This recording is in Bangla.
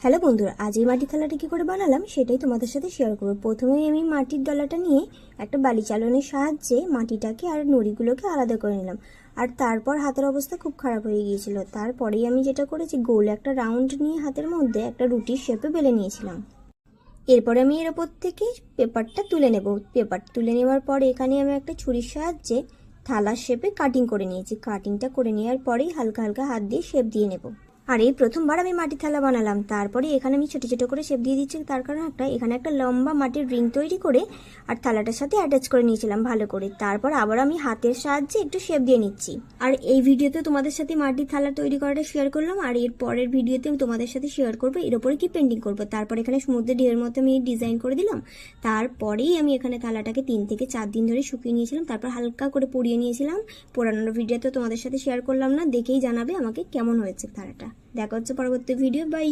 হ্যালো বন্ধুরা, আজ এই মাটির থালাটা কী করে বানালাম সেটাই তোমাদের সাথে শেয়ার করবো। প্রথমেই আমি মাটির ডলাটা নিয়ে একটা বালি চালনের সাহায্যে মাটিটাকে আর নুড়িগুলোকে আলাদা করে নিলাম। আর তারপর হাতের অবস্থা খুব খারাপ হয়ে গিয়েছিল। তারপরেই আমি যেটা করেছি, গোল একটা রাউন্ড নিয়ে হাতের মধ্যে একটা রুটির শেপে বেলে নিয়েছিলাম। এরপরে আমি এর ওপর থেকে পেপারটা তুলে নেব। পেপার তুলে নেওয়ার পরে এখানে আমি একটা ছুরির সাহায্যে থালার শেপে কাটিং করে নিয়েছি। কাটিংটা করে নেওয়ার পরেই হালকা হালকা হাত দিয়ে শেপ দিয়ে নেব। আর এই প্রথমবার আমি মাটির থালা বানালাম। তারপরে এখানে আমি ছোট ছোট করে শেপ দিয়ে দিচ্ছি, তার কারণ এখানে একটা লম্বা মাটির রিং তৈরি করে আর থালাটার সাথে অ্যাটাচ করে নিয়েছিলাম ভালো করে। তারপর আবার আমি হাতের সাহায্যে একটু শেপ দিয়ে নিচ্ছি। আর এই ভিডিওতে তোমাদের সাথে মাটির থালা তৈরি করাটা শেয়ার করলাম। আর এর পরের ভিডিওতে আমি তোমাদের সাথে শেয়ার করবো এর উপরে কি পেন্টিং করবো। তারপর এখানে সমুদ্রের ঢেউয়ের মতো আমি ডিজাইন করে দিলাম। তারপরেই আমি এখানে থালাটাকে 3 থেকে 4 দিন ধরে শুকিয়ে নিয়েছিলাম। তারপর হালকা করে পুড়িয়ে নিয়েছিলাম। পোড়ানোর ভিডিওতে তোমাদের সাথে শেয়ার করলাম না, দেখেই জানাবে আমাকে কেমন হয়েছে থালাটা। দেখা হচ্ছে পরবর্তী ভিডিও। বাই।